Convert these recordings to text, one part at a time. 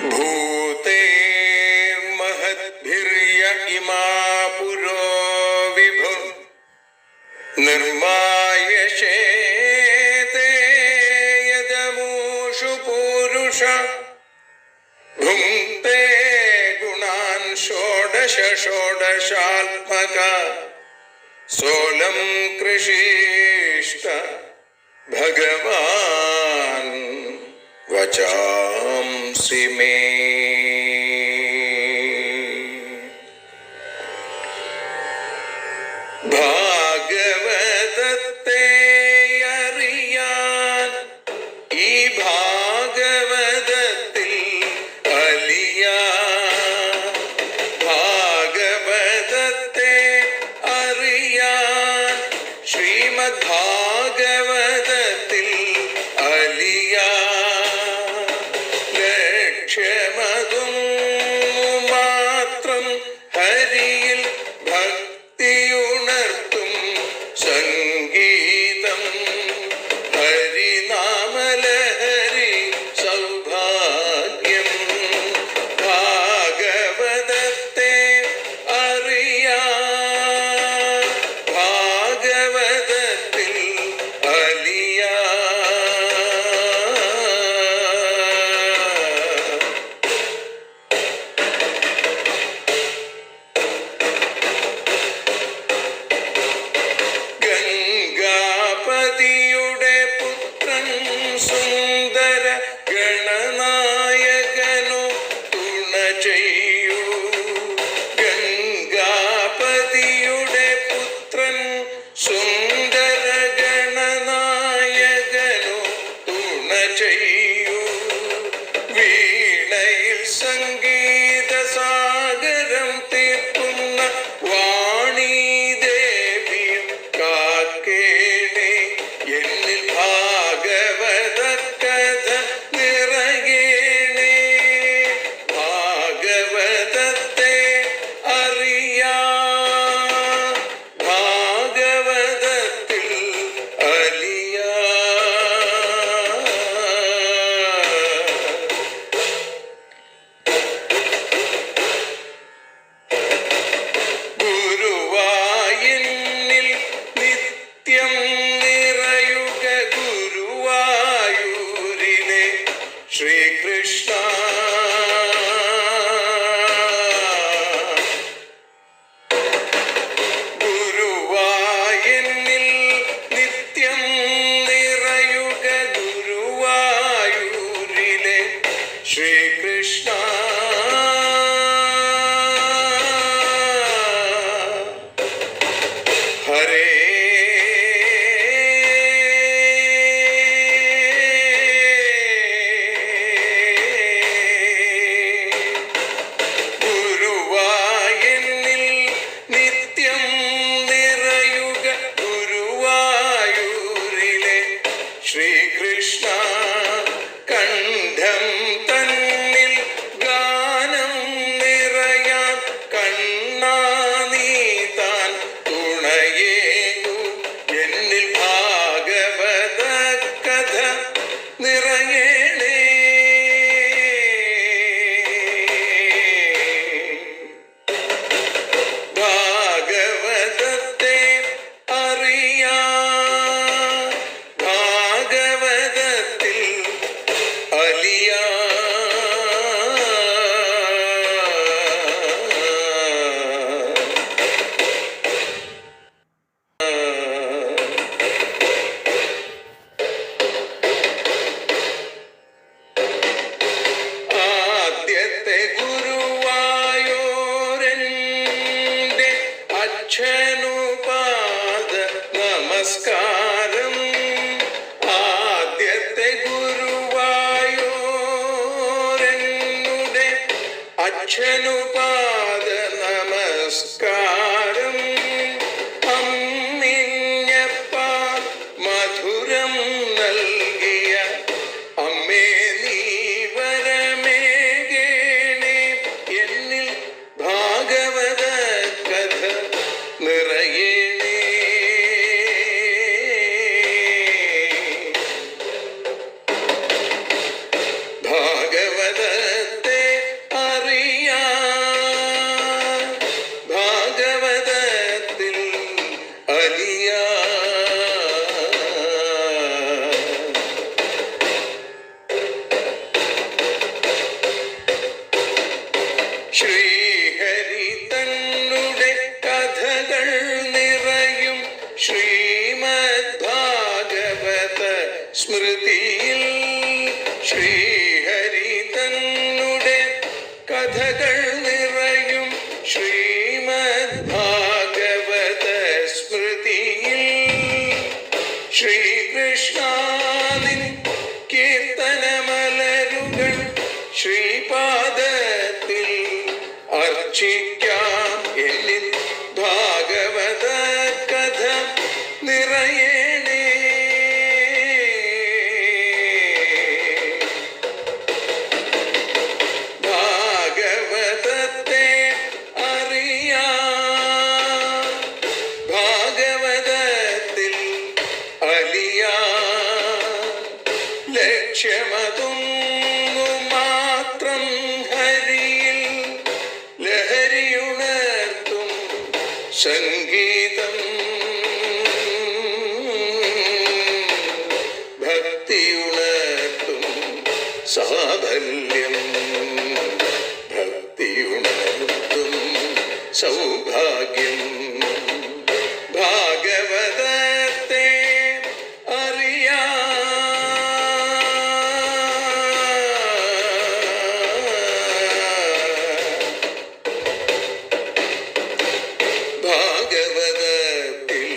ഭൂതേ മഹദ്ഭിര്യ ഇമാ പുരോ വിഭു നിർമായശേതേ യദമൂഷു പൂരുഷ ഭുങ്ക്തേ ഗുണാൻ ഷോഡശ ഷോഡശാത്മക സോലം കൃഷിഷ്ട ഭഗവാൻ വചാംസി മേ. ഭാഗവതത്തെ അറിയാൻ ഈ ഭാഗവതത്തിൽ അലിയാൻ, ഭാഗവതത്തെ അറിയാൻ ശ്രീമദ് ഭാഗവതത്തിൽ അലിയാൻ. ലക്ഷ്യമതും മാത്രം ഹരിയിൽ ഭക്തിയുണർത്തും സംഗീതം, ഹരിനാമലഹരി സൗഭാഗ്യം. ഭാഗവതത്തെ അറിയാൻ ഭാഗവതത്തിൽ അലിയാൻ. ഗംഗാപതിയുടെ പുത്രൻ സുന്ദര ഗണനായകനു തുണ ചെയ്യൂ. ഗംഗാപതിയുടെ പുത്രൻ സുന്ദര ഗണനായകനു തുണ ചെയ്യൂ. വീണയിൽ സംഗീത സാഗരം തീർക്കുന്ന വാണീദേവിയും കാക്കേണേ. എന്നിൽ ഭാഗവത കഥ നിറയേണേ. ഭാഗവതത്തെ അറിയാൻ ഭാഗവതത്തിൽ അലിയാൻ. ഗുരുവായൂരിൽ നിത്യം നിറയുക ഗുരുവായൂരിലെ ശ്രീകൃഷ്ണ. ഗുരുവായൂരിൽ നിത്യം നിറയുക ഗുരുവായൂരിലെ ശ്രീകൃഷ്ണ. ഹരേ ഗുരുവായൂരിൽ നിത്യം നിറയുക ഗുരുവായൂരിലെ ശ്രീകൃഷ്ണ. കണ്ഠം തന്നിൽ ഗാനം നിറയാൻ കണ്ണാ നീ താൻ തുണയേകു. എന്നിൽ ഭാഗവത കഥ നിറയേണേ. ഭാഗവതത്തെ അറിയാൻ ഭാഗവതത്തിൽ അലിയാൻ. ആദ്യത്തെ ഗുരുവായൂരന്റെ അച്ഛനുപാദ നമസ്കാരം. ആദ്യത്തെ ഗുരുവായൂരനുടെ അച്ഛനുപാദ നമസ്കാരം. അമ്മിഞ്ഞപ്പാൽ മധുരം നൽകിയ അമ്മേ നീ വരമേകേണേ. എന്നിൽ ഭാഗവത കഥ നിറയേണേ. ഭാഗവതത്തെ കഥകൾ നിറയും ശ്രീമദ് ഭാഗവത സ്മൃതിയിൽ ശ്രീകൃഷ്ണാനിൻ കീർത്തനമലരുകൾ ശ്രീപാദത്തിൽ അർച്ചിക്കാം. എന്നിൽ ഭാഗവത കഥ നിറയണേ. ഭാഗവതത്തെ അറിയാം, ഭാഗവതത്തിൽ അലിയാം. ലക്ഷ്യമതൊന്നു മാത്രം ഹരിയിൽ ലഹരിയുണർത്തും സംഗീതം. ഭക്തിയുണർത്തും സാഫല്യം, ഭക്തിയുണർത്തും സൗഭാഗ്യം. ഭാഗവതത്തെ അറിയാം, ഭാഗവതത്തിൽ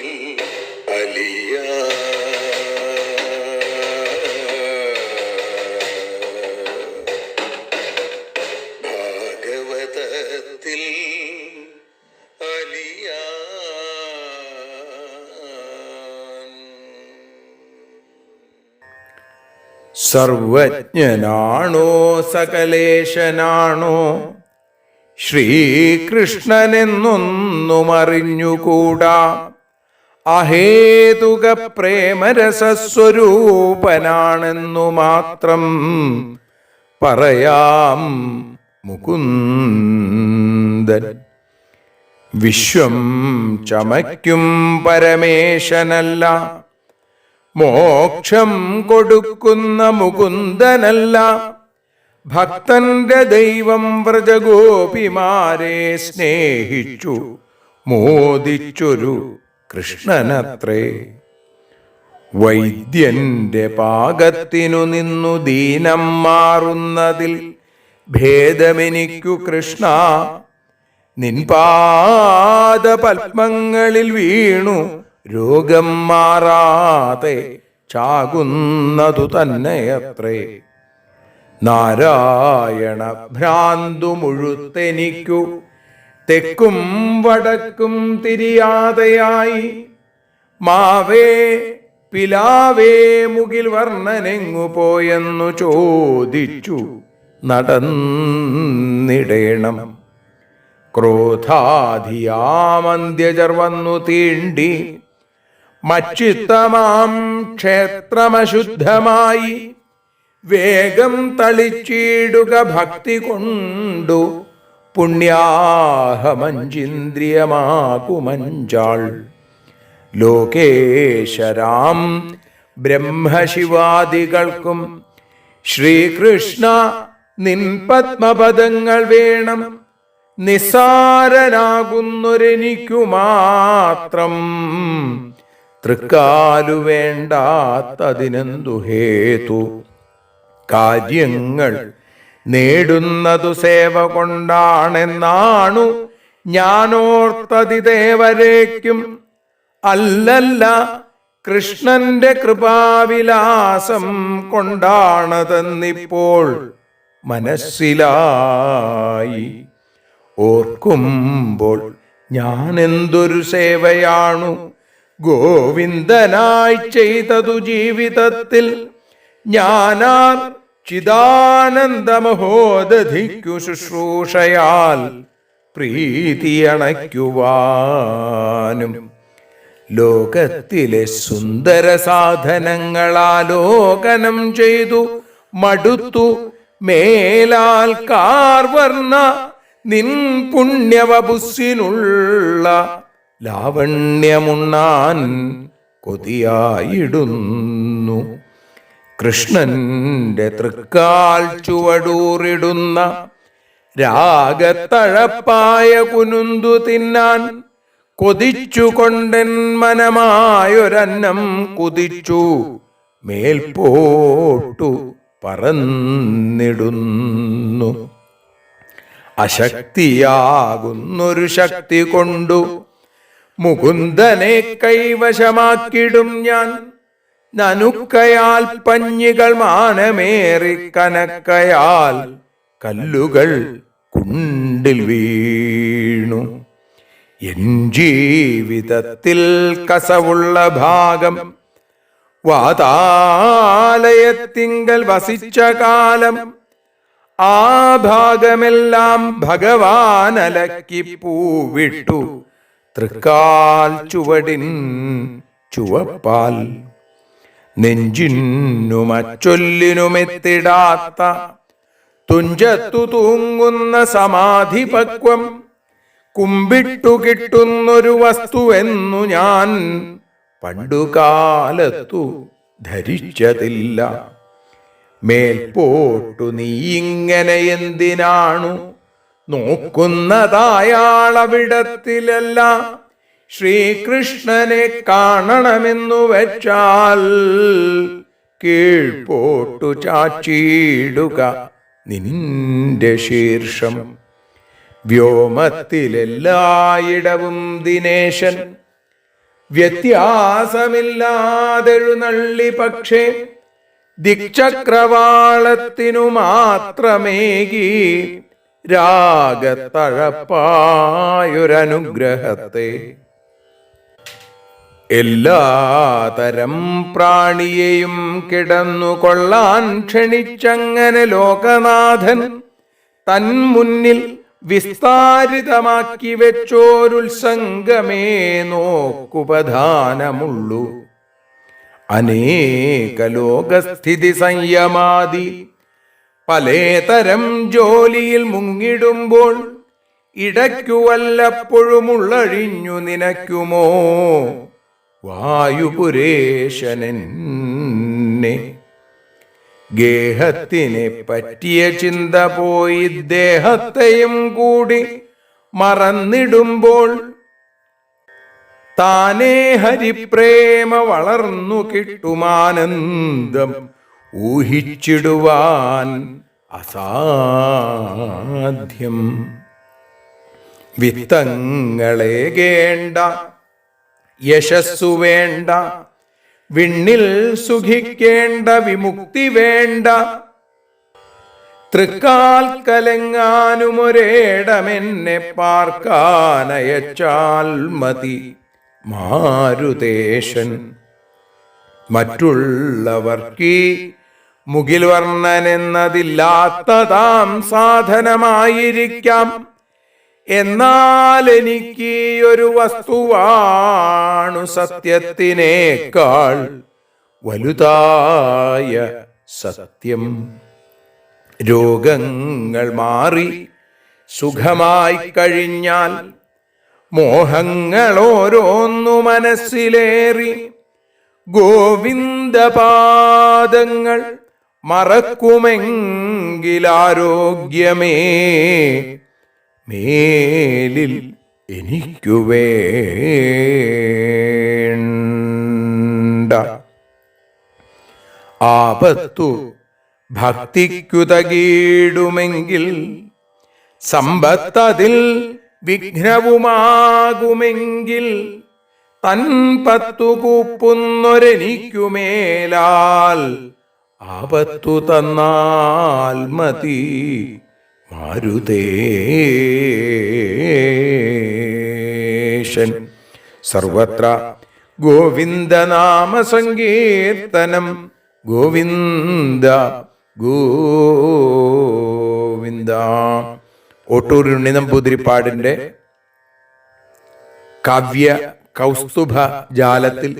അലിയാം. ഭാഗവതത്തിൽ അലിയാം. സർവജ്ഞനാണോ സകലേശനാണോ ശ്രീകൃഷ്ണനെന്നൊന്നും അറിഞ്ഞുകൂടാ. അഹേതുക പ്രേമരസസ്വരൂപനാണെന്നു മാത്രം പറയാം മുകുന്ദൻ. വിശ്വം ചമയ്ക്കും പരമേശനല്ല, മോക്ഷം കൊടുക്കുന്ന മുകുന്ദനല്ല. ഭക്തന്റെ ദൈവം വ്രജഗോപിമാരെ സ്നേഹിച്ചു മോദിച്ചൊരു കൃഷ്ണനത്രേ. വൈദ്യന്റെ പാകത്തിനു നിന്നു ദീനം മാറുന്നതിൽ ഭേദമെനിക്കു കൃഷ്ണ. നിൻ പാദപത്മങ്ങളിൽ വീണു രോഗം മാറാതെ ചാകുന്നതു തന്നെയത്രേ. നാരായണ ഭ്രാന്തു മുഴുത്തെനിക്കു തെക്കും വടക്കും തിരിയാതെയായി. മാവേ പിലാവേ മുകിൽ വർണ്ണനെങ്ങു പോയെന്നു ചോദിച്ചു നടന്നിടേണം. ക്രോധാധിയാമന്ത്യജർ വന്നു തീണ്ടി മച്ചിത്തമാം ക്ഷേത്രമശുദ്ധമായി. വേഗം തളിച്ചിടുക ഭക്തി കൊണ്ടു പുണ്യാഹമഞ്ചിന്ദ്രിയമാകുമഞ്ചാൾ. ലോകേശരാം ബ്രഹ്മശിവാദികൾക്കും ശ്രീകൃഷ്ണ നിൻ പത്മപദങ്ങൾ വേണം. നിസ്സാരനാകുന്നൊരെനിക്കു മാത്രം തൃക്കാലു വേണ്ടാത്തതിനെന്തു ഹേതു. കാര്യങ്ങൾ നേടുന്നതു സേവ കൊണ്ടാണെന്നാണു ഞാനോർത്തതിദേവരേക്കും. അല്ലല്ല കൃഷ്ണന്റെ കൃപാവിലാസം കൊണ്ടാണതെന്നിപ്പോൾ മനസ്സിലായി. ഓർക്കുമ്പോൾ ഞാനെന്തൊരു സേവയാണു ഗോവിന്ദനായി ചെയ്തതു ജീവിതത്തിൽ. ഞാനാർ ചിദാനന്ദമഹോദധിക്കു ശുശ്രൂഷയാൽ പ്രീതിയണയ്ക്കുവാനും. ലോകത്തിലെ സുന്ദര സാധനങ്ങളാലോകനം ചെയ്തു മടുത്തു മേലാൽ കാർവർണ്ണ നിൻ പുണ്യവപുസ്സിനുള്ള ലാവണ്യമുണ്ണാൻ കൊതിയായിടുന്നു. കൃഷ്ണന്റെ തൃക്കാൽ ചുവടൂറിടുന്ന രാഗത്തഴപ്പായ കുനുന്തു തിന്നാൻ കൊതിച്ചുകൊണ്ടെൻ മനമായൊരന്നം കുതിച്ചു മേൽപോട്ടു പറന്നിടുന്നു. അശക്തിയാകുന്നൊരു ശക്തി കൊണ്ടു മുകുന്ദനെ കൈവശമാക്കിടും ഞാൻ. നനുക്കയാൽ പഞ്ഞികൾ മാനമേറി കനക്കയാൽ കല്ലുകൾ കുണ്ടിൽ വീണു. എൻ ജീവിതത്തിൽ കസവുള്ള ഭാഗം വാതാലയത്തിങ്കൽ വസിച്ച കാലം, ആ ഭാഗമെല്ലാം ഭഗവാനലക്കി പൂവിട്ടു തൃക്കാൽ ചുവടിൻ ചുവപ്പാൽ. നെഞ്ചിനുമച്ചൊല്ലിനുമെത്തിടാത്ത തുഞ്ചത്തു തൂങ്ങുന്ന സമാധിപക്വം കുമ്പിട്ടു കിട്ടുന്നൊരു വസ്തുവെന്നു ഞാൻ പണ്ടുകാലത്തു ധരിച്ചതില്ല. മേൽപോട്ടു നീ ഇങ്ങനെ എന്തിനാണു നോക്കുന്നതായാളവിടത്തിലല്ല. ശ്രീകൃഷ്ണനെ കാണണമെന്നു വെച്ചാൽ കീഴ്പോട്ടു ചാച്ചിടുക നിന്റെ ശീർഷം. വ്യോമത്തിലെല്ലായിടവും ദിനേശൻ വ്യത്യാസമില്ലാതെഴുന്നള്ളി, പക്ഷേ ദിക്ചക്രവാളത്തിനു മാത്രമേകി രാഗത്തഴപ്പായൊരനുഗ്രഹത്തെ. എല്ലാതരം പ്രാണിയെയും കിടന്നുകൊള്ളാൻ ക്ഷണിച്ചങ്ങനെ ലോകനാഥൻ തൻ മുന്നിൽ വിസ്താരിതമാക്കി വെച്ചോരുത്സംഗമേ നോക്കുപധാനമുള്ളൂ. അനേക ലോകസ്ഥിതി സംയമാതി പലേതരം ജോലിയിൽ മുങ്ങിടുമ്പോൾ ഇടയ്ക്കു വല്ലപ്പോഴുമുള്ളഴിഞ്ഞു നിനക്കുമോ വായുപുരേശനെന്നെ. ഗേഹത്തിനെ പറ്റിയ ചിന്ത പോയി ദേഹത്തെയും കൂടി മറന്നിടുമ്പോൾ താനേ ഹരിപ്രേമ വളർന്നു കിട്ടുമാനന്ദം ഊഹിച്ചിടുവാൻ അസാധ്യം. വിത്തങ്ങളേകേണ്ട, യശസ്സു വേണ്ട, വിണ്ണിൽ സുഖിക്കേണ്ട വിമുക്തി വേണ്ട. തൃക്കാൽ കലങ്ങാനുമൊരേടമെന്നെ പാർക്കാനയച്ചാൽ മതി മാരുതേശൻ. മറ്റുള്ളവർക്കീ മുകിൽ വർണ്ണനെന്നതില്ലാത്തതാം സാധനമായിരിക്കാം. എന്നാൽ എനിക്ക് ഒരു വസ്തുവാണു സത്യത്തിനേക്കാൾ വലുതായ സത്യം. രോഗങ്ങൾ മാറി സുഖമായി കഴിഞ്ഞാൽ മോഹങ്ങളോരോന്നു മനസ്സിലേറി ഗോവിന്ദപാദങ്ങൾ മറക്കുമെങ്കിലാരോഗ്യമേ മേലിൽ എനിക്കു വേണ്ട. ആപത്തു ഭക്തിക്കുതകീടുമെങ്കിൽ സമ്പത്തതിൽ വിഘ്നവുമാകുമെങ്കിൽ തൻ പത്തു കൂപ്പുന്നൊരെനിക്കുമേലാൽ ആപത്തു തന്നാൽ മതി മാരുതേശൻ. സർവത്ര ഗോവിന്ദനാമ സങ്കീർത്തനം. ഗോവിന്ദ ഗോവിന്ദ. ഒട്ടൂർ ഉണ്ണി നമ്പൂതിരിപ്പാടിന്റെ കാവ്യ കൗസ്തുഭ ജാലത്തിൽ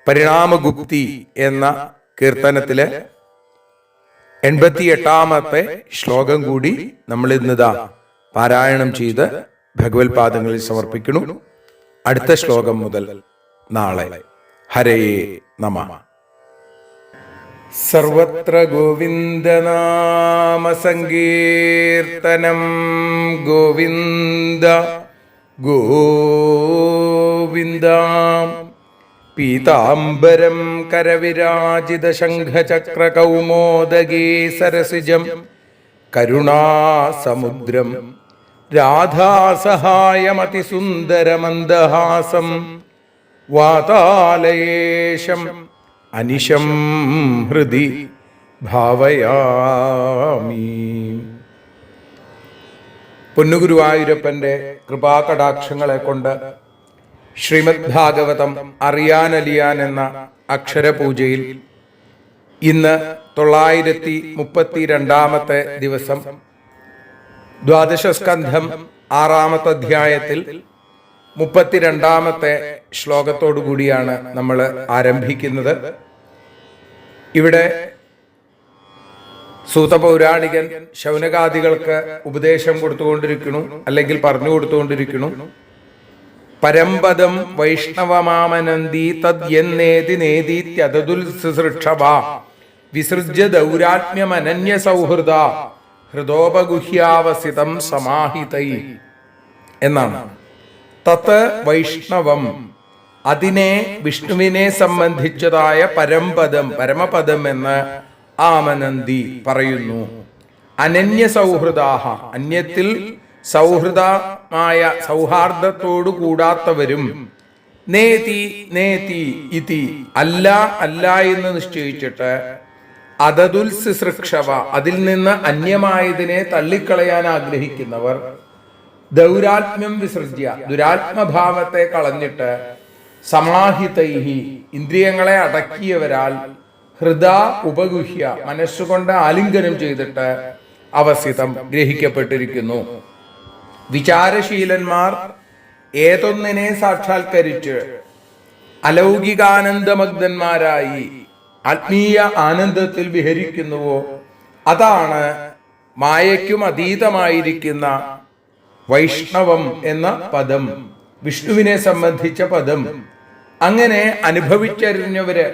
പരിണാമഗുപ്തി എന്ന കീർത്തനത്തിലെ 88-ാമത്തെ ശ്ലോകം കൂടി നമ്മൾ ഇന്നിതാ പാരായണം ചെയ്ത് ഭഗവത് പാദങ്ങളിൽ സമർപ്പിക്കുന്നു. അടുത്ത ശ്ലോകം മുതൽ നാളെ. ഹരേ നമഃ. സർവത്ര ഗോവിന്ദനാമ സങ്കീർത്തനം. ഗോവിന്ദ ഗോവിന്ദ. പീതാംബരം കരവിരാജിത ശംഖചക്ര കൗമോദഗീ സരസിജം കരുണാസമുദ്രം രാധാസഹായമതിസുന്ദരമന്ദഹാസം വാതാലയേശം അനിശം ഹൃദി ഭാവയാമി. പൊന്നുഗുരുവായൂരപ്പൻ്റെ കൃപാകടാക്ഷങ്ങളെ കൊണ്ട് ശ്രീമദ് ഭാഗവതം അറിയാനലിയാൻ എന്ന അക്ഷരപൂജയിൽ ഇന്ന് 932 ദിവസം ദ്വാദശ സ്കന്ധം 6-ാമത്തെ അധ്യായത്തിൽ 32 ശ്ലോകത്തോടു കൂടിയാണ് നമ്മൾ ആരംഭിക്കുന്നത്. ഇവിടെ സൂതപൗരാണികൻ ശൗനകാദികൾക്ക് ഉപദേശം കൊടുത്തുകൊണ്ടിരിക്കുന്നു, അല്ലെങ്കിൽ പറഞ്ഞു കൊടുത്തുകൊണ്ടിരിക്കുന്നു. പരമ്പദം വൈഷ്ണവമാമനന്ദി തദ്യന്നേതി നേതീത്യതുൽസൃക്ഷവ വിസൃജ്യ ദൗരാത്മ്യമനന്യ സൗഹൃദ ഹൃദോപഗുഹ്യാവസിതം സമാഹിതൈ എന്നാണ്. തത് വൈഷ്ണവം, അതിനെ വിഷ്ണുവിനെ സംബന്ധിച്ചതായ പരമ്പദം പരമപദം എന്ന് ആമനന്ദി പറയുന്നു. അനന്യ സൗഹൃദാഹ, അന്യത്തിൽ സൗഹൃദമായ സൗഹാർദ്ദത്തോടു കൂടാത്തവരും നേതി നേതി ഇതി, അല്ല അല്ല എന്ന് നിശ്ചയിച്ചിട്ട് അതതുൽസൃക്ഷവ, അതിൽ നിന്ന് അന്യമായതിനെ തള്ളിക്കളയാൻ ആഗ്രഹിക്കുന്നവർ ദൗരാത്മ്യം വിസൃജ്യ, ദുരാത്മഭാവത്തെ കളഞ്ഞിട്ട് സമാഹിതൈഹി, ഇന്ദ്രിയങ്ങളെ അടക്കിയവരാൽ ഹൃദാ ഉപഗുഹ്യ, മനസ്സുകൊണ്ട് ആലിംഗനം ചെയ്തിട്ട് അവസിതം ഗ്രഹിക്കപ്പെട്ടിരിക്കുന്നു. വിചാരശീലന്മാർ ഏതൊന്നിനെ സാക്ഷാത്കരിച്ച് അലൗകികാനന്ദമഗ്നന്മാരായി ആത്മീയ ആനന്ദത്തിൽ വിഹരിക്കുന്നുവോ അതാണ് മായയ്ക്കും അതീതമായിരിക്കുന്ന വൈഷ്ണവം എന്ന പദം, വിഷ്ണുവിനെ സംബന്ധിച്ച പദം. അങ്ങനെ അനുഭവിച്ചറിഞ്ഞവര്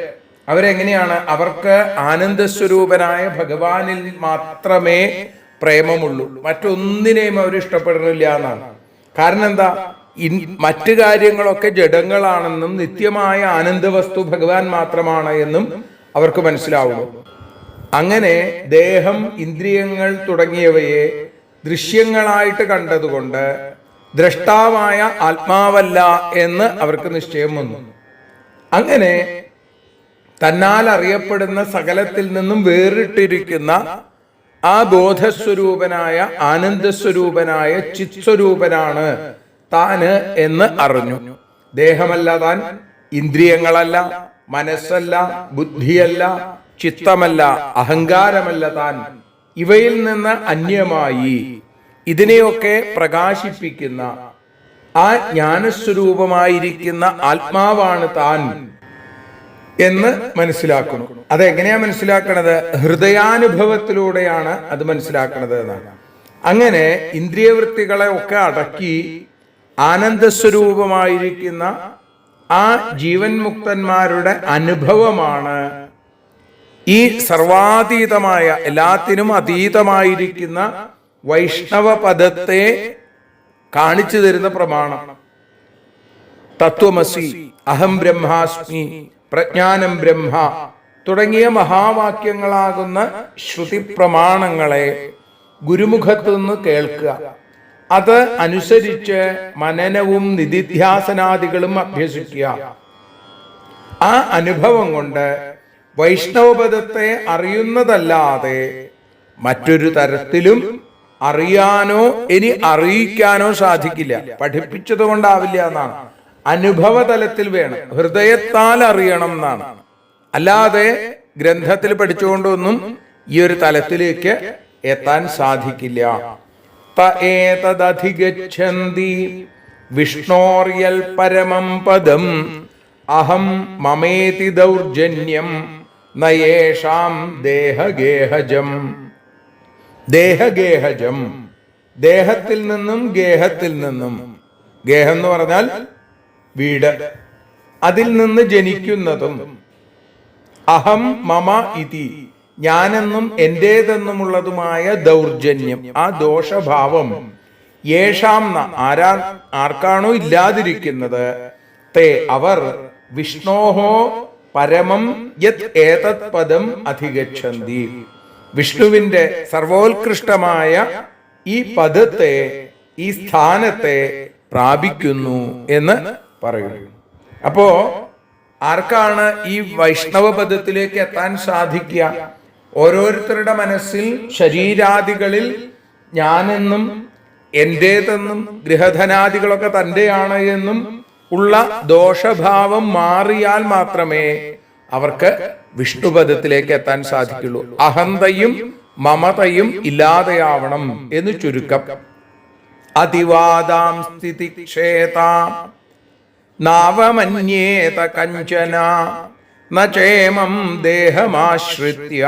അവരെങ്ങനെയാണ്? അവർക്ക് ആനന്ദസ്വരൂപനായ ഭഗവാനിൽ മാത്രമേ പ്രേമമുള്ളൂ, മറ്റൊന്നിനെയും അവർ ഇഷ്ടപ്പെടുന്നില്ല എന്നാണ്. കാരണം എന്താ? മറ്റു കാര്യങ്ങളൊക്കെ ജഡങ്ങളാണെന്നും നിത്യമായ ആനന്ദവസ്തു ഭഗവാൻ മാത്രമാണ് എന്നും അവർക്ക് മനസ്സിലാവുന്നു. അങ്ങനെ ദേഹം, ഇന്ദ്രിയങ്ങൾ തുടങ്ങിയവയെ ദൃശ്യങ്ങളായിട്ട് കണ്ടതുകൊണ്ട് ദ്രഷ്ടാവായ ആത്മാവല്ല എന്ന് അവർക്ക് നിശ്ചയം വന്നു. അങ്ങനെ തന്നാൽ അറിയപ്പെടുന്ന സകലത്തിൽ നിന്നും വേറിട്ടിരിക്കുന്ന ആ ബോധസ്വരൂപനായ ആനന്ദസ്വരൂപനായ ചിത്സ്വരൂപനാണ് താന് എന്ന് അറിഞ്ഞു. ദേഹമല്ല താൻ, ഇന്ദ്രിയങ്ങളല്ല, മനസ്സല്ല, ബുദ്ധിയല്ല, ചിത്തമല്ല, അഹങ്കാരമല്ല താൻ. ഇവയിൽ നിന്ന് അന്യമായി ഇതിനെയൊക്കെ പ്രകാശിപ്പിക്കുന്ന ആ ജ്ഞാനസ്വരൂപമായിരിക്കുന്ന ആത്മാവാണ് താൻ എന്ന് മനസ്സിലാക്കുന്നു. അതെങ്ങനെയാ മനസ്സിലാക്കണത്? ഹൃദയാനുഭവത്തിലൂടെയാണ് അത് മനസ്സിലാക്കണത് എന്നാണ്. അങ്ങനെ ഇന്ദ്രിയവൃത്തികളെ ഒക്കെ അടക്കി ആനന്ദസ്വരൂപമായിരിക്കുന്ന ആ ജീവൻ മുക്തന്മാരുടെ അനുഭവമാണ് ഈ സർവാതീതമായ, എല്ലാത്തിനും അതീതമായിരിക്കുന്ന വൈഷ്ണവ പദത്തെ കാണിച്ചു തരുന്ന പ്രമാണം. തത്വമസി, അഹം ബ്രഹ്മാസ്മി, പ്രജ്ഞാനം ബ്രഹ്മ തുടങ്ങിയ മഹാവാക്യങ്ങളാകുന്ന ശ്രുതി പ്രമാണങ്ങളെ ഗുരുമുഖത്തു നിന്ന് കേൾക്കുക. അത് അനുസരിച്ച് മനനവും നിധിധ്യാസനാദികളും അഭ്യസിക്കുക. ആ അനുഭവം കൊണ്ട് വൈഷ്ണവപദത്തെ അറിയുന്നതല്ലാതെ മറ്റൊരു തരത്തിലും അറിയാനോ ഇനി അറിയിക്കാനോ സാധിക്കില്ല. പഠിപ്പിച്ചത് കൊണ്ടാവില്ല എന്നാണ്. അനുഭവതലത്തിൽ വേണം, ഹൃദയത്താൽ അറിയണം എന്നാണ്. അല്ലാതെ ഗ്രന്ഥത്തിൽ പഠിച്ചുകൊണ്ടൊന്നും ഈ ഒരു തലത്തിലേക്ക് എത്താൻ സാധിക്കില്ല. ഏതദധിഗച്ഛന്തി വിഷ്ണോർയൽ പരമം പദം അഹം മമേതി ദൗർജന്യം നയേഷാം ദേഹഗേഹജം. ദേഹഗേഹജം, ദേഹത്തിൽ നിന്നും ഗേഹത്തിൽ നിന്നും, ഗേഹം എന്ന് പറഞ്ഞാൽ വീട്, അതിൽ നിന്ന് ജനിക്കുന്നതും അഹം മമ ഇതി, ഞാനെന്നും എന്റേതെന്നുമുള്ളതുമായ ദൗർജന്യം, ആ ദോഷഭാവം യേഷാം, ആർക്കാണോ ഇല്ലാതിരിക്കുന്നത്, തേ അവർ വിഷ്ണോഹോ പരമം യത് ഏതത് പദം അധിഗച്ഛന്തി, വിഷ്ണുവിന്റെ സർവോത്കൃഷ്ടമായ ഈ പദത്തെ, ഈ സ്ഥാനത്തെ പ്രാപിക്കുന്നു എന്ന് പറയുന്നു. അപ്പോ ആർക്കാണ് ഈ വൈഷ്ണവ പദത്തിലേക്ക് എത്താൻ സാധിക്കുക? ഓരോരുത്തരുടെ മനസ്സിൽ ശരീരാദികളിൽ ഞാനെന്നും എന്റേതെന്നും ഗൃഹധനാദികളൊക്കെ തന്റെയാണ് എന്നും ഉള്ള ദോഷഭാവം മാറിയാൽ മാത്രമേ അവർക്ക് വിഷ്ണുപദത്തിലേക്ക് എത്താൻ സാധിക്കുള്ളൂ. അഹന്തയും മമതയും ഇല്ലാതെയാവണം എന്ന് ചുരുക്കം. അതിവാദാം സ്ഥിതിക്ഷേതാം നാവമന്യേത കഞ്ചന നേമം ദേഹമാശ്രിത്യ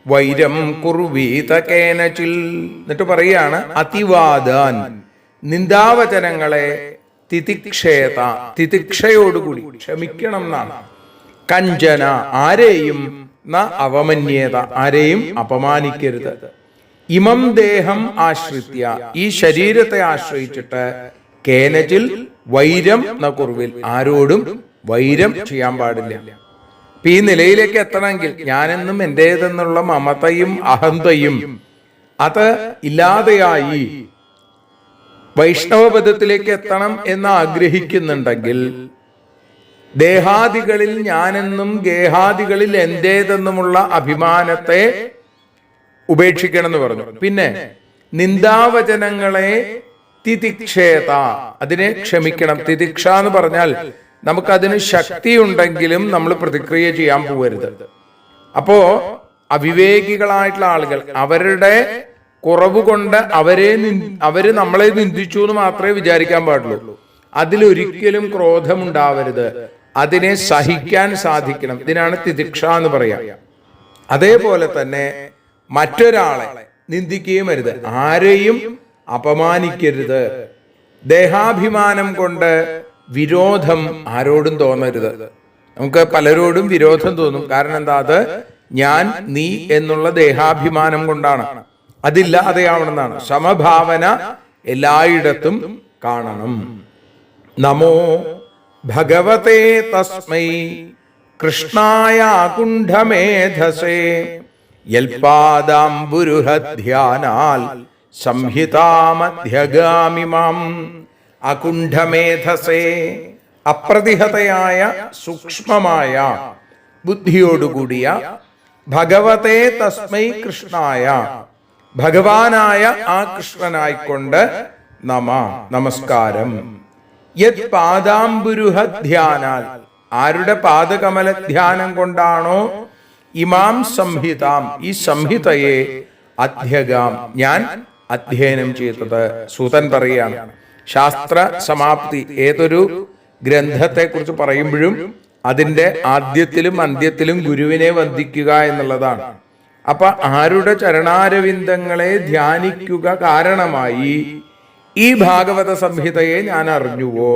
വൈരം കുർവീത കേനചിൽ. എന്നിട്ട് പറയാണ് അതിവാദാൻ, നിന്ദാവചനങ്ങളെ തിതിക്ഷേത, തിതിക്ഷയോടുകൂടി ക്ഷമിക്കണം എന്നാണ്. കഞ്ചന, ആരെയും ന അവമന്യേത, ആരെയും അപമാനിക്കരുത്. ഇമം ദേഹം ആശ്രിത്യ, ഈ ശരീരത്തെ ആശ്രയിച്ചിട്ട് കേനചിൽ വൈരം ന കുർവിൽ, ആരോടും വൈരം ചെയ്യാൻ പാടില്ല. അപ്പൊ ഈ നിലയിലേക്ക് എത്തണമെങ്കിൽ ഞാനെന്നും എന്റേതെന്നുള്ള മമതയും അഹന്തയും അത് ഇല്ലാതെയായി വൈഷ്ണവപദത്തിലേക്ക് എത്തണം എന്ന് ആഗ്രഹിക്കുന്നുണ്ടെങ്കിൽ ദേഹാദികളിൽ ഞാനെന്നും ഗേഹാദികളിൽ എന്റേതെന്നുമുള്ള അഭിമാനത്തെ ഉപേക്ഷിക്കണം എന്ന് പറഞ്ഞു. പിന്നെ നിന്ദാവചനങ്ങളെ തിതിക്ഷേത, അതിനെ ക്ഷമിക്കണം. തിതിക്ഷ എന്ന് പറഞ്ഞാൽ നമുക്കതിന് ശക്തി ഉണ്ടെങ്കിലും നമ്മൾ പ്രതിക്രിയ ചെയ്യാൻ പോകരുത്. അപ്പോ അവിവേകികളായിട്ടുള്ള ആളുകൾ അവരുടെ കുറവ് കൊണ്ട് അവര് നമ്മളെ നിന്ദിച്ചു എന്ന് മാത്രമേ വിചാരിക്കാൻ പാടുള്ളൂ. അതിലൊരിക്കലും ക്രോധമുണ്ടാവരുത്. അതിനെ സഹിക്കാൻ സാധിക്കണം. ഇതിനാണ് തിതിക്ഷ എന്ന് പറയാം. അതേപോലെ തന്നെ മറ്റൊരാളെ നിന്ദിക്കുകയും അരുത്, ആരെയും അപമാനിക്കരുത്. ദേഹാഭിമാനം കൊണ്ട് വിരോധം ആരോടും തോന്നരുത്. നമുക്ക് പലരോടും വിരോധം തോന്നും. കാരണം എന്താ? അത് ഞാൻ നീ എന്നുള്ള ദേഹാഭിമാനം കൊണ്ടാണ്. അതില്ലാതെയാവണമെന്നാണ്. സമഭാവന എല്ലായിടത്തും കാണണം. നമോ ഭഗവതേ തസ്മൈ കൃഷ്ണായ കുണ്ഠമേധസേ യൽപാദാംബുരുഹധ്യാനാൽ സംഹിതാമധ്യഗാമിമാം. അകുണ്ഠമേധസേ, അപ്രതിഹതയായ സൂക്ഷ്മമായ ബുദ്ധിയോടുകൂടിയ ഭഗവതേ തസ്മൈ കൃഷ്ണായ, ഭഗവാനായ ആ കൃഷ്ണനായിക്കൊണ്ട് നമ, നമസ്കാരം. യത് പാദാംബുരുഹ ധ്യാനാൽ, ആരുടെ പാദകമല ധ്യാനം കൊണ്ടാണോ ഇമാം സംഹിതാം, ഈ സംഹിതയെ അധ്യഗാം, ഞാൻ അധ്യയനം ചെയ്തത്. സൂതൻ പറയുകയാണ്, ശാസ്ത്ര സമാപ്തി ഏതൊരു ഗ്രന്ഥത്തെ കുറിച്ച് പറയുമ്പോഴും അതിന്റെ ആദ്യത്തിലും അന്ത്യത്തിലും ഗുരുവിനെ വന്ദിക്കുക എന്നുള്ളതാണ്. അപ്പൊ ആരുടെ ചരണാരവിന്ദങ്ങളെ ധ്യാനിക്കുക കാരണമായി ഈ ഭാഗവത സംഹിതയെ ഞാൻ അറിഞ്ഞുവോ,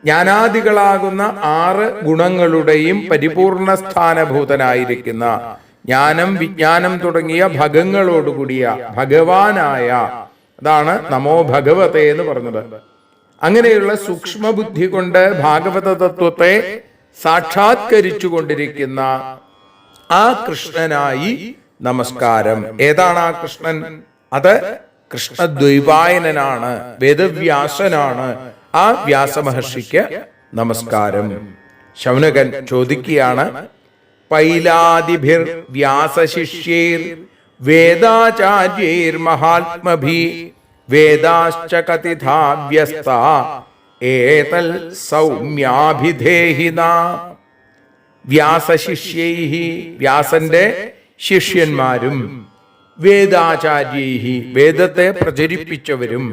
ജ്ഞാനാദികളാകുന്ന 6 ഗുണങ്ങളുടെയും പരിപൂർണ സ്ഥാനഭൂതനായിരിക്കുന്ന ജ്ഞാനം വിജ്ഞാനം തുടങ്ങിയ ഭഗങ്ങളോടുകൂടിയ ഭഗവാനായ, അതാണ് നമോ ഭഗവതേ എന്ന് പറഞ്ഞത്. അങ്ങനെയുള്ള സൂക്ഷ്മബുദ്ധി കൊണ്ട് ഭാഗവത തത്വത്തെ സാക്ഷാത്കരിച്ചു കൊണ്ടിരിക്കുന്ന ആ കൃഷ്ണനായി നമസ്കാരം. ഏതാണ് ആ കൃഷ്ണൻ? അത് കൃഷ്ണദ്വൈപായനനാണ്, വേദവ്യാസനാണ്. ആ വ്യാസമഹർഷിക്ക് നമസ്കാരം. ശൗനകൻ ചോദിക്കുകയാണ്, പൈലാദിഭിർ വ്യാസശിഷ്യേർ വേദാചാര്യൈർ മഹാത്മഭി വേദാശ്ച കതിഥാ വ്യസ്ത ഏതൽ സൗമ്യാഭിധേഹിന. വ്യാസശിഷ്യൈഹി, വ്യാസന്റെ ശിഷ്യന്മാരും, വേദാചാര്യൈഹി, വേദത്തെ പ്രചരിപ്പിച്ചവരും,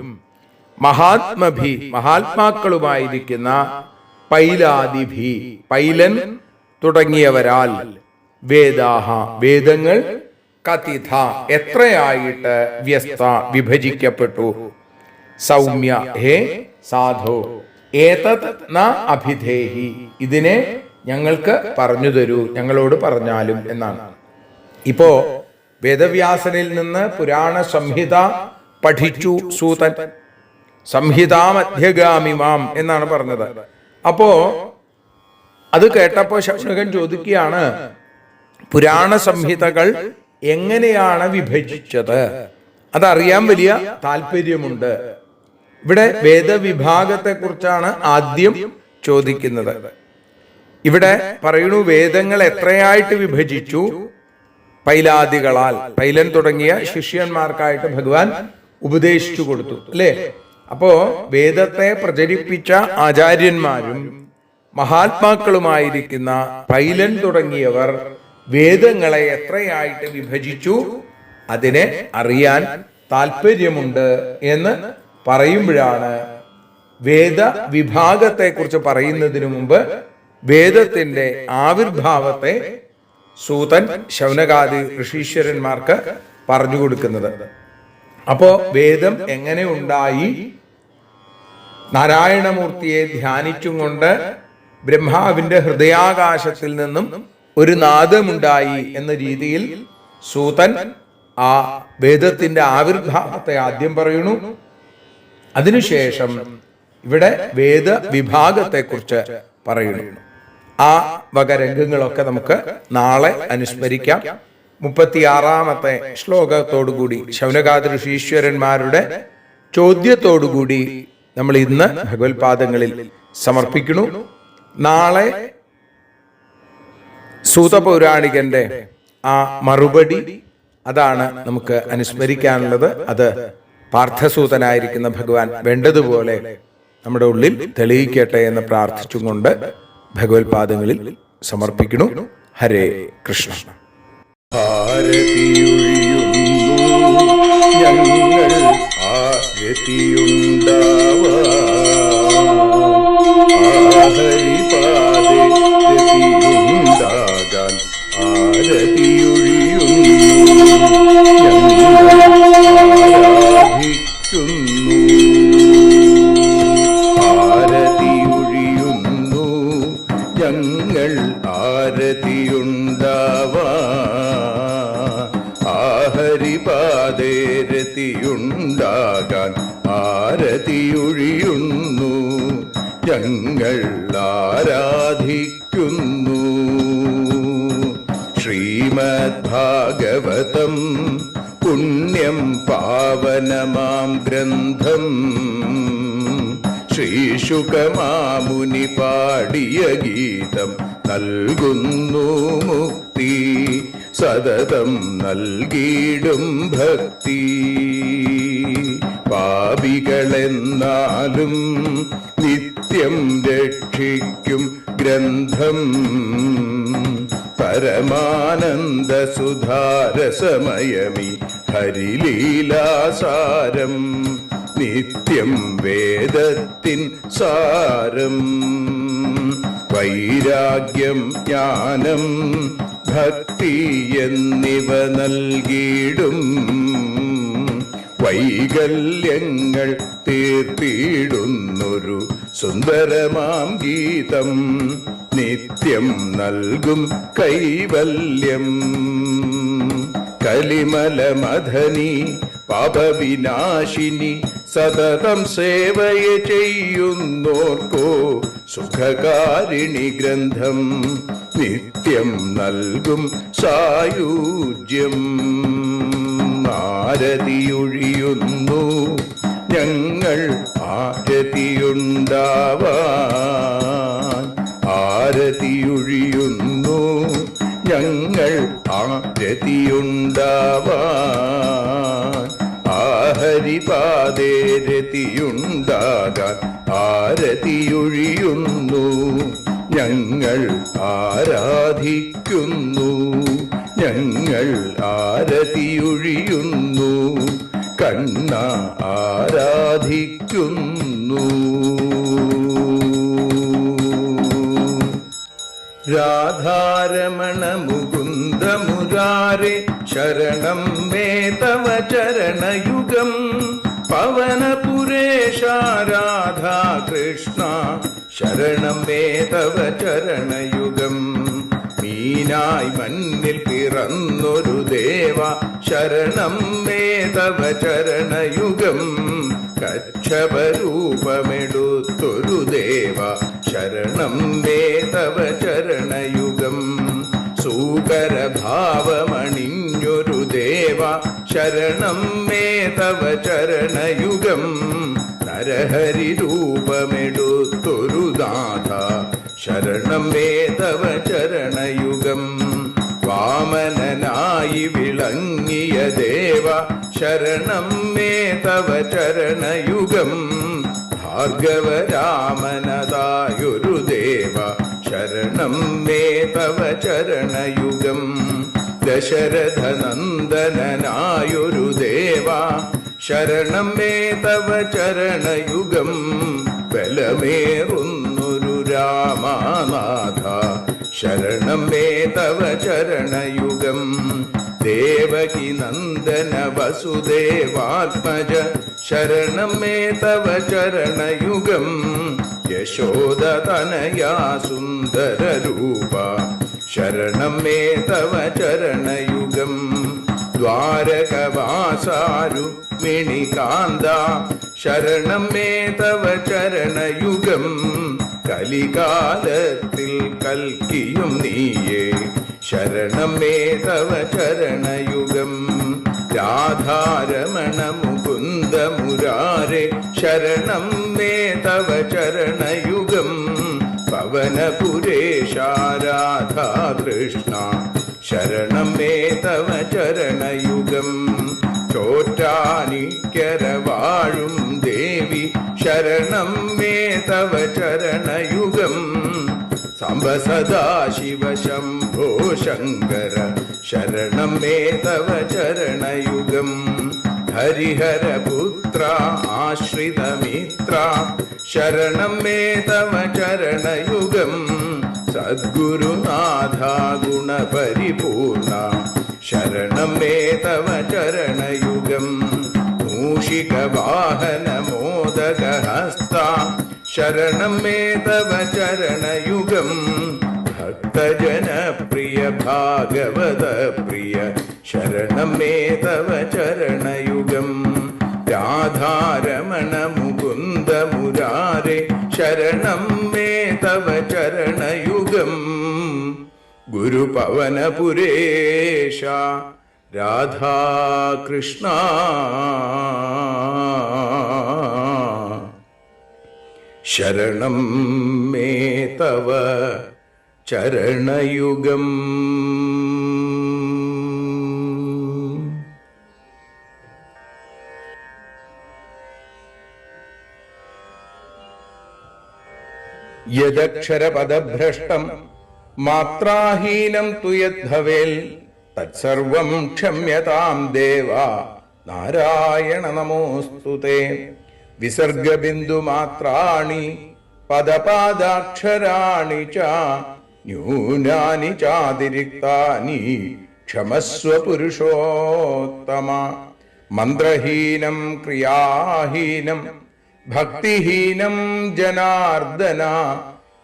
മഹാത്മഭി, മഹാത്മാക്കളുമായിരിക്കുന്ന പൈലാദിഭി, പൈലൻ തുടങ്ങിയവരാൽ, വേദാഹ, വേദങ്ങൾ, കതിഥ, എത്രയായിട്ട്, വ്യസ്ത, വിഭജിക്കപ്പെട്ടു, സൗമ്യ, ഹേ സാധു, ഏതത് ന അഭിധേഹി, ഇതിനെ ഞങ്ങൾക്ക് പറഞ്ഞു തരൂ, ഞങ്ങളോട് പറഞ്ഞാലും എന്നാണ്. ഇപ്പോ വേദവ്യാസനിൽ നിന്ന് പുരാണ സംഹിത പഠിച്ചു സൂതൻ. സംഹിതാമധ്യഗാമിമാം എന്നാണ് പറഞ്ഞത്. അപ്പോ അത് കേട്ടപ്പോ ശൗനകൻ ചോദിക്കുകയാണ്, പുരാണ സംഹിതകൾ എങ്ങനെയാണ് വിഭജിച്ചത് അതറിയാൻ വലിയ താല്പര്യമുണ്ട്. ഇവിടെ വേദവിഭാഗത്തെക്കുറിച്ചാണ് ആദ്യം ചോദിക്കുന്നത്. ഇവിടെ പറയുന്നു, വേദങ്ങൾ എത്രയായിട്ട് വിഭജിച്ചു? പൈലാദികളാൽ, പൈലൻ തുടങ്ങിയ ശിഷ്യന്മാർക്കായിട്ട് ഭഗവാൻ ഉപദേശിച്ചു കൊടുത്തു, അല്ലേ? അപ്പോ വേദത്തെ പ്രചരിപ്പിച്ച ആചാര്യന്മാരും മഹാത്മാക്കളുമായിരിക്കുന്ന പൈലൻ തുടങ്ങിയവർ വേദങ്ങളെ എത്രയായിട്ട് വിഭജിച്ചു അതിനെ അറിയാൻ താല്പര്യമുണ്ട് എന്ന് പറയുമ്പോഴാണ് വേദ വിഭാഗത്തെക്കുറിച്ച് പറയുന്നതിനു മുമ്പ് വേദത്തിന്റെ ആവിർഭാവത്തെ സൂതൻ ശൗനകാദി ഋഷീശ്വരന്മാർക്ക് പറഞ്ഞു കൊടുക്കുന്നത്. അപ്പോ വേദം എങ്ങനെ ഉണ്ടായി? നാരായണമൂർത്തിയെ ധ്യാനിച്ചും കൊണ്ട് ബ്രഹ്മാവിന്റെ ഹൃദയാകാശത്തിൽ നിന്നും ഒരു നാദമുണ്ടായി എന്ന രീതിയിൽ സൂതൻ ആ വേദത്തിന്റെ ആവിർഭാവത്തെ ആദ്യം പറയുന്നു. അതിനുശേഷം ഇവിടെ വേദ വിഭാഗത്തെക്കുറിച്ച് പറയുന്നു. ആ വക രംഗങ്ങളൊക്കെ നമുക്ക് നാളെ അനുസ്മരിക്കാം. 36-ാമത്തെ ശ്ലോകത്തോടുകൂടി ശൗനകാദി ഋഷീശ്വരന്മാരുടെ ചോദ്യത്തോടുകൂടി നമ്മൾ ഇന്ന് ഭഗവത്പാദങ്ങളിൽ സമർപ്പിക്കുന്നു. നാളെ സൂതപൗരാണികന്റെ ആ മറുപടി അതാണ് നമുക്ക് അനുസ്മരിക്കാനുള്ളത്. അത് പാർത്ഥസൂതനായിരിക്കുന്ന ഭഗവാൻ വേണ്ടതുപോലെ നമ്മുടെ ഉള്ളിൽ തെളിയിക്കട്ടെ എന്ന് പ്രാർത്ഥിച്ചുകൊണ്ട് ഭഗവത്പാദങ്ങളിൽ സമർപ്പിക്കുന്നു. ഹരേ കൃഷ്ണ. രതിയുണ്ടാകാൻ ആരതിയൊഴിയുന്നു, ഞങ്ങൾ ആരാധിക്കുന്നു. ശ്രീമദ് ഭാഗവതം പുണ്യം പാവനമാം ഗ്രന്ഥം, ശ്രീശുകമാമുനി പാടിയ ഗീതം നൽകുന്നു മുക്തി, സതതം നൽകിയിടും ഭക്തി. പാപികളെന്നാലും നിത്യം രക്ഷിക്കും ഗ്രന്ഥം, പരമാനന്ദ സുധാരസമയമി ഹരിലീലാസാരം, നിത്യം വേദത്തിൻ സാരം. വൈരാഗ്യം ജ്ഞാനം ഭക്തി എന്നിവ നൽകിയിടും, വൈകല്യങ്ങൾ തീർത്തിടുന്നൊരു സുന്ദരമാം ഗീതം, നിത്യം നൽകും കൈവല്യം. കലിമലമഥനി പാപവിനാശിനി സതതം സേവയ ചെയ്യുന്നോർക്കോ സുഖകാരിണി ഗ്രന്ഥം, നിത്യം നൽകും സായുജ്യം. ആരതിയൊഴിയുന്നു ഞങ്ങൾ ആരതിയുണ്ടാവാൻ, ആരതിയൊഴിയുന്നു ഞങ്ങൾ ആരതിയുണ്ടാവാൻ. ആഹരിപാദേ രതിയുണ്ടാകാൻ ആരതിയൊഴിയുന്നു, ഞങ്ങൾ ആരാധിക്കുന്നു. ഞങ്ങൾ ആരതിയൊഴിയുന്നു, കണ്ണ ആരാധിക്കുന്നു. രാധാരമണ മുകുന്ദ മുരാരേ ശരണം മേ തവ ചരണയുഗം, പവനപുരേശ രാധാ കൃഷ്ണ ശരണം മേ തവ ചരണയുഗം. മീനായി മണ്ണിൽ പിറന്നൊരു ദേവ ശരണം മേ തവ ചരണയുഗം, കച്ഛപരൂപമെടുത്തൊരു ദേവ ശരണം മേ തവ ചരണയുഗം. സൂകരഭാവമണിഞ്ഞൊരു ശരണം മേ തവ ചരണയുഗം. നരഹരിരൂപമെടുത്തൊരു നാഥ ശരണം മേ തവ ചരണയുഗം. വാമനനായി വിളങ്ങിയ ദേവ ശരണം മേ തവ ചരണയുഗം. ഭാർഗവരാമനതായൊരു ദേവ ശരണം മേ തവ ചരണയുഗം. ദശരഥനന്ദനായൊരു ദേവ ശരണം മേ തവ ചരണയുഗം. ബലമേറുന്നൊരു രാമനാഥ ശരണം മേ തവ ചരണയുഗം. ദേവകി നന്ദന വസുദേവാത്മജ ശരണം മേ തവ ചരണയുഗം. യശോദതനയാ സുന്ദരരൂപ ശരണം മേ തവ ചരണയുഗം. ദ്വാരകവാസാരുക്മിണികാന്ത ശരണം മേ തവ ചരണയുഗം. കലികാലത്തിൽ കൽക്കിയും നീയേ ശരണം മേ തവ ചരണയുഗം. രാധാരമണ മുകുന്ദ മുരാരെ ശരണം മേ തവ ചരണയുഗം. പവനപുരേശ രാധാ കൃഷ്ണ ശരണം മേ തവ ചരണയുഗം. ചോറ്റാനിക്കര വാഴും ദേവി ശരണം മേ തവ ചരണയുഗം. സാംബ സദാശിവ ശംഭോ ശങ്കര ശരണം മേ തവ ചരണയുഗം. ഹരിഹരപുത്ര ആശ്രിതമിത്ര ശരണം മേ തവ ചരണയുഗം. സദ്ഗുരുനാഥ ഗുണപരിപൂർണ ശരണം മേ തവ ചരണയുഗം. മൂഷികവാഹന മോദകഹസ്ത ശരണം മേ തവ ചരണയുഗം. ഭക്തജനപ്രിയ ഭാഗവത പ്രിയ ശരണം മേ തവ ചരണയുഗം. രാധാരമണ മുകുന്ദ മുരാരെ ശരണം മേ തവ ചരണയുഗം. ഗുരുപവനപുരേശ രാധാകൃഷ്ണ ശരണം മേ തവ ചരണയുഗം. യദക്ഷരപദഭ്രഷ്ടം മാത്രാഹീനം തു യദ്ഭവേൽ തത്സർവം ക്ഷമ്യതാം ദേവ നാരായണ നമോസ്തുതേ. വിസർഗബിന്ദുമാത്രാണി പദപാദാക്ഷരാണി ച ന്യൂനാനി ചാതിരിക്താനി ക്ഷമസ്വ പുരുഷോത്തമ. മന്ത്രഹീനം ക്രിയാഹീനം ഭക്തിഹീനം ജനാർദ്ദന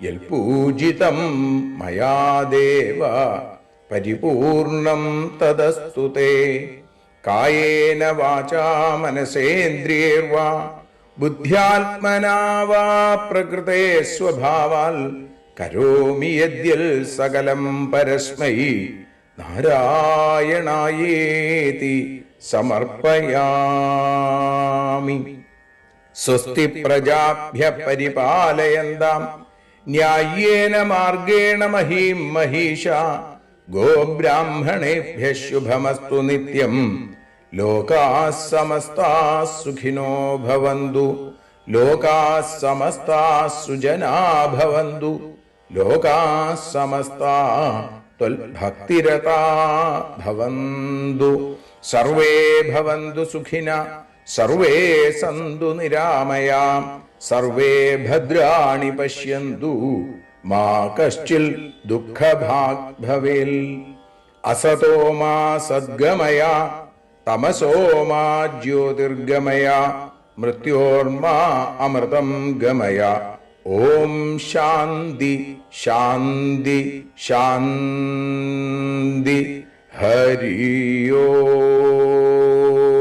യൽപൂജിതം മയാ ദേവ പരിപൂർണം തദസ്തു തേ. കായേന വാചാ മനസേന്ദ്രിയേർവാ ബുദ്ധ്യാത്മനാ വാ പ്രകൃതേ സ്വഭാവാൽ കരോമി യദ്യൽ സകലം പരസ്മൈ നാരായണായേതി സമർപ്പയാമി. സ്വസ്തി പ്രജാഭ്യ പരിപാലയന്താം ന്യായേന മാർഗേണ മഹീം മഹീഷ. ഗോബ്രാഹ്മണേഭ്യഃ ശുഭമസ്തു നിത്യം. ലോകാഃ സമസ്താഃ സുഖിനോ ഭവന്തു. ലോകാഃ സമസ്താഃ സുജനാഃ ഭവന്തു. ലോകാഃ സമസ്താഃ ത്വൽഭക്തിരതാഃ ഭവന്തു. സർവേ ഭവന്തു സുഖിനഃ സർവേ സന്തു നിരാമയാം. സർവേ ഭദ്രാണി പശ്യന്തു മാ കശ്ചിൽ ദുഃഖഭാഗ് ഭവേൽ. അസതോ മാ സദ്ഗമയ തമസോ മാ ജ്യോതിർഗമയ മൃത്യോർമാ അമൃതം ഗമയ. ഓം ശാന്തി ശാന്തി ശാന്തി. ഹരി ഓം.